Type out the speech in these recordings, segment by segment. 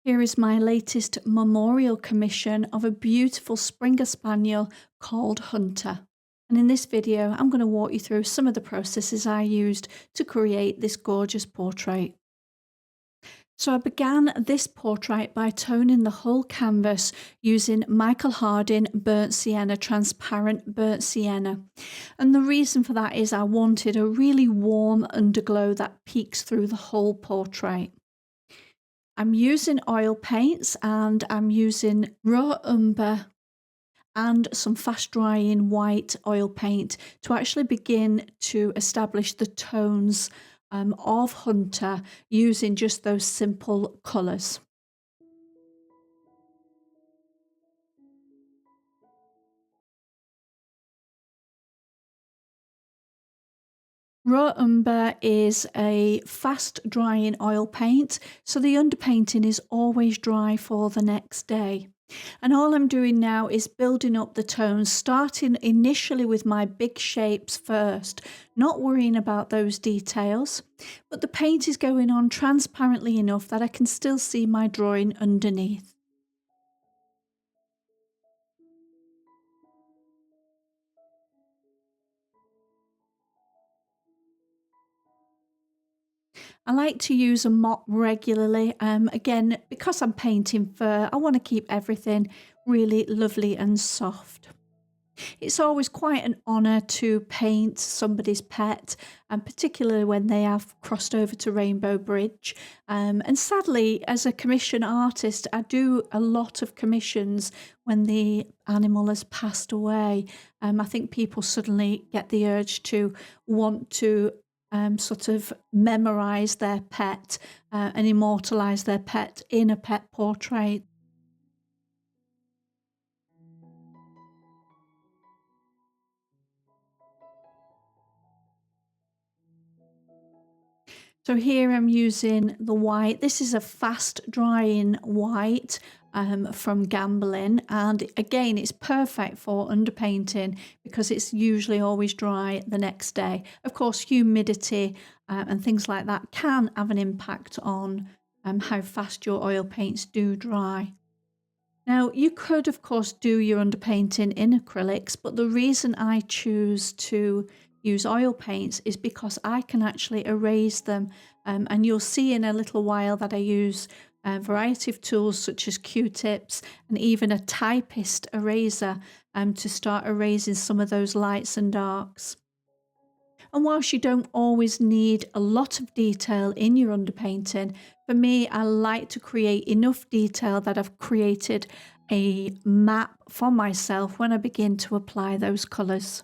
Here is my latest memorial commission of a beautiful Springer Spaniel called Hunter. And in this video, I'm going to walk you through some of the processes I used to create this gorgeous portrait. So I began this portrait by toning the whole canvas using Michael Harding Burnt Sienna, transparent burnt sienna. And the reason for that is I wanted a really warm underglow that peeks through the whole portrait. I'm using oil paints and I'm using raw umber and some fast drying white oil paint to actually begin to establish the tones of Hunter using just those simple colours. Raw umber is a fast drying oil paint, so the underpainting is always dry for the next day. And all I'm doing now is building up the tones, starting initially with my big shapes first, not worrying about those details. But the paint is going on transparently enough that I can still see my drawing underneath. I like to use a mop regularly. Again, because I'm painting fur, I want to keep everything really lovely and soft. It's always quite an honour to paint somebody's pet, and particularly when they have crossed over to Rainbow Bridge. And sadly, as a commission artist, I do a lot of commissions when the animal has passed away. I think people suddenly get the urge to want to sort of memorise their pet and immortalise their pet in a pet portrait. So here I'm using the white. This is a fast drying white from Gambling, and again it's perfect for underpainting because it's usually always dry the next day. Of course, humidity and things like that can have an impact on how fast your oil paints do dry. Now, you could, of course, do your underpainting in acrylics, but the reason I choose to use oil paints is because I can actually erase them. And you'll see in a little while that I use a variety of tools such as Q-tips and even a typist eraser to start erasing some of those lights and darks. And whilst you don't always need a lot of detail in your underpainting, for me, I like to create enough detail that I've created a map for myself when I begin to apply those colours.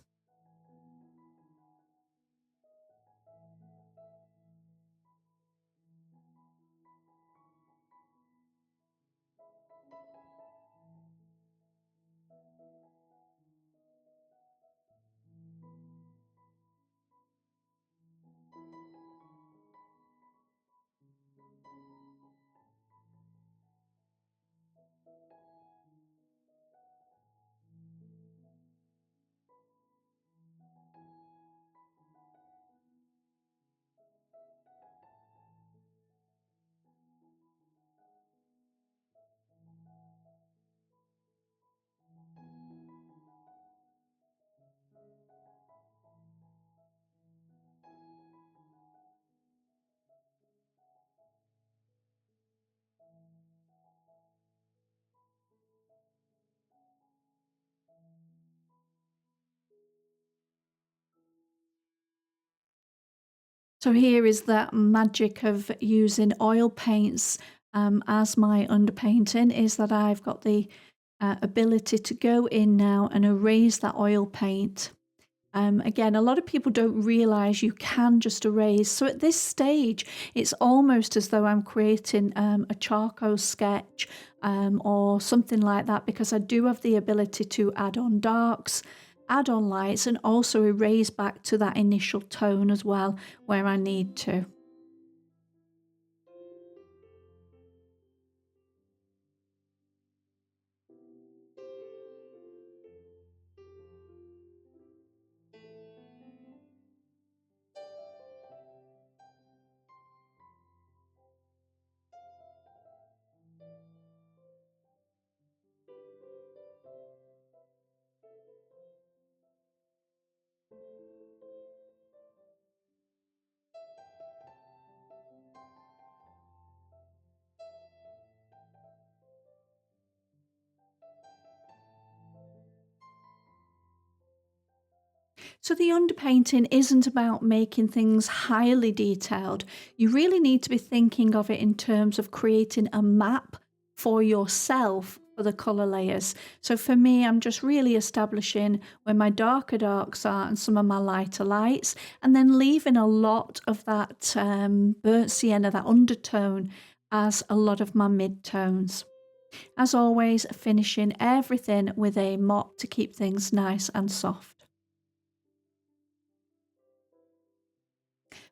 So here is that magic of using oil paints as my underpainting, is that I've got the ability to go in now and erase that oil paint. Again, a lot of people don't realise you can just erase. So at this stage, it's almost as though I'm creating a charcoal sketch or something like that, because I do have the ability to add on darks, add on lights, and also erase back to that initial tone as well where I need to. So the underpainting isn't about making things highly detailed. You really need to be thinking of it in terms of creating a map for yourself for the color layers. So for me, I'm just really establishing where my darker darks are and some of my lighter lights, and then leaving a lot of that burnt sienna, that undertone, as a lot of my midtones. As always, finishing everything with a mop to keep things nice and soft.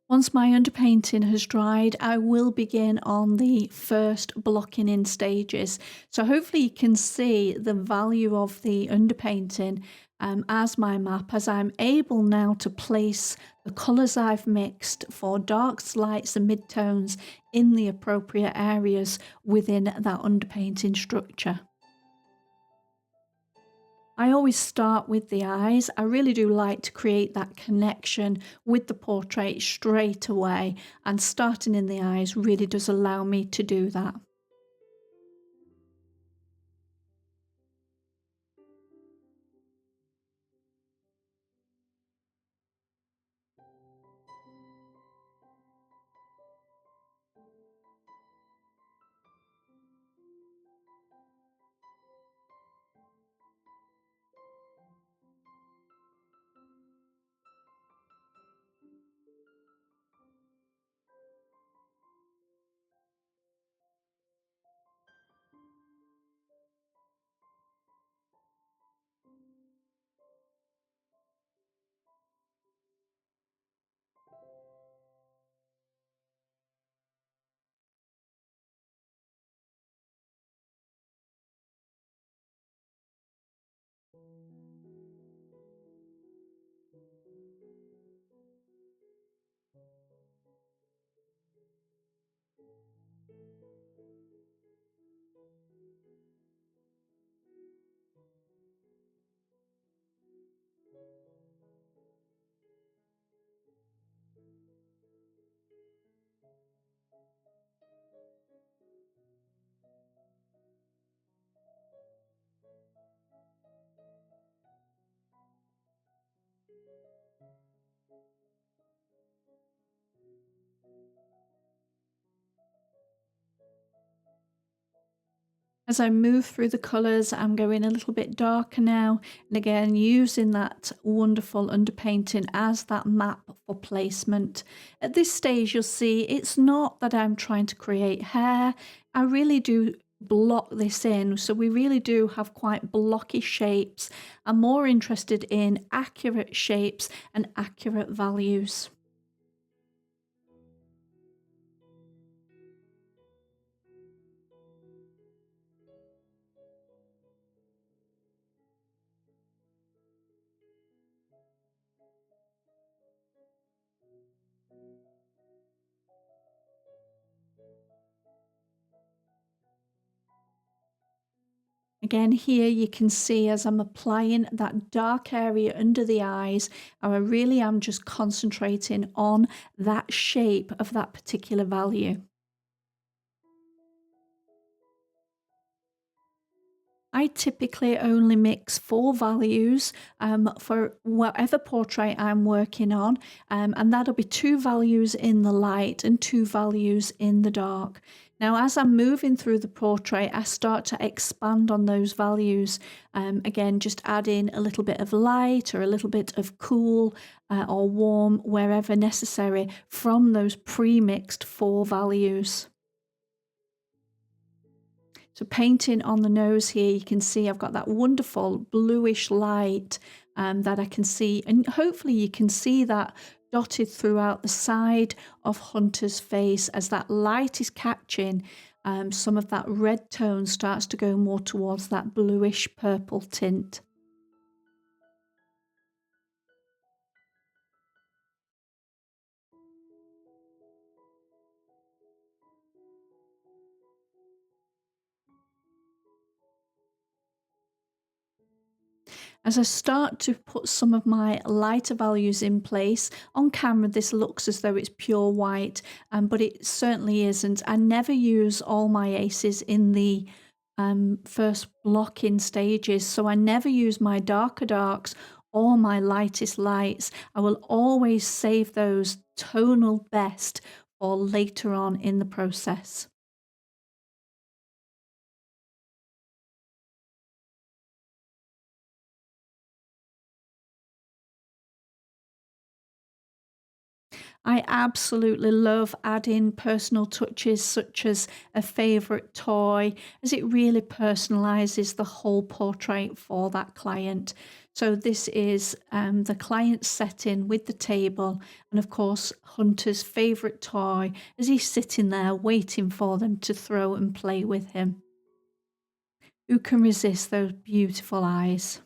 Once my underpainting has dried, I will begin on the first blocking in stages. So hopefully you can see the value of the underpainting as my map, as I'm able now to place the colours I've mixed for darks, lights and midtones in the appropriate areas within that underpainting structure. I always start with the eyes. I really do like to create that connection with the portrait straight away, and starting in the eyes really does allow me to do that. As I move through the colours, I'm going a little bit darker now, and again using that wonderful underpainting as that map for placement. At this stage you'll see it's not that I'm trying to create hair, I really do block this in, so we really do have quite blocky shapes. I'm more interested in accurate shapes and accurate values. Again, here you can see as I'm applying that dark area under the eyes, I really am just concentrating on that shape of that particular value. I typically only mix 4 values for whatever portrait I'm working on, and that'll be 2 values in the light and 2 values in the dark. Now, as I'm moving through the portrait, I start to expand on those values. Again, just add in a little bit of light or a little bit of cool or warm wherever necessary from those pre-mixed 4 values. So painting on the nose here, you can see I've got that wonderful bluish light that I can see, and hopefully you can see that dotted throughout the side of Hunter's face as that light is catching. Some of that red tone starts to go more towards that bluish purple tint. As I start to put some of my lighter values in place, on camera this looks as though it's pure white, but it certainly isn't. I never use all my aces in the first block in stages, so I never use my darker darks or my lightest lights. I will always save those tonal best for later on in the process. I absolutely love adding personal touches such as a favourite toy, as it really personalises the whole portrait for that client. So, this is the client's setting with the table, and of course, Hunter's favourite toy as he's sitting there waiting for them to throw and play with him. Who can resist those beautiful eyes?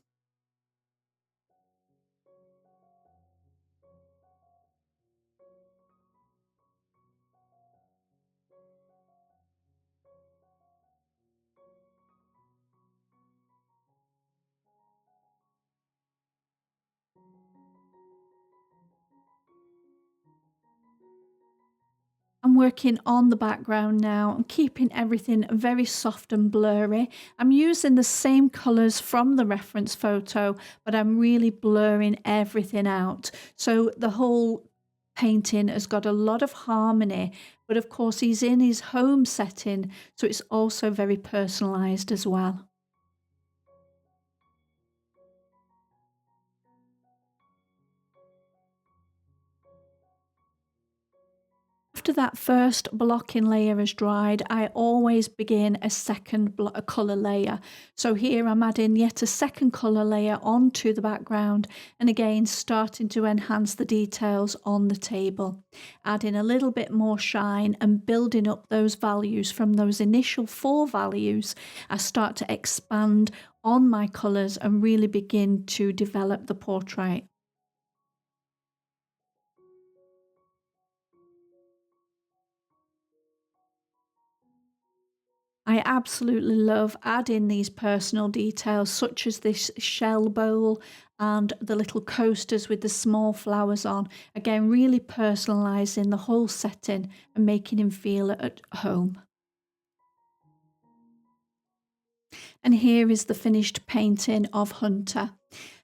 I'm working on the background now. I'm keeping everything very soft and blurry. I'm using the same colours from the reference photo, but I'm really blurring everything out. So the whole painting has got a lot of harmony, but of course he's in his home setting, so it's also very personalised as well. After that first blocking layer has dried, I always begin a second a colour layer. So here I'm adding yet a second colour layer onto the background, and again starting to enhance the details on the table, adding a little bit more shine and building up those values from those initial 4 values. I start to expand on my colours and really begin to develop the portrait. I absolutely love adding these personal details, such as this shell bowl and the little coasters with the small flowers on. Again, really personalising the whole setting and making him feel at home. And here is the finished painting of Hunter.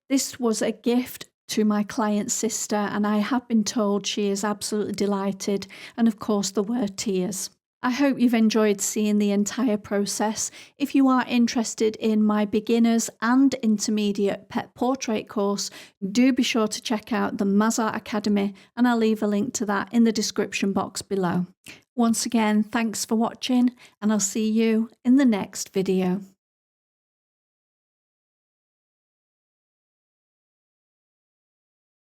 This was a gift to my client's sister, and I have been told she is absolutely delighted. And of course, there were tears. I hope you've enjoyed seeing the entire process. If you are interested in my beginners and intermediate pet portrait course, do be sure to check out the MazArt Academy, and I'll leave a link to that in the description box below. Once again, thanks for watching, and I'll see you in the next video.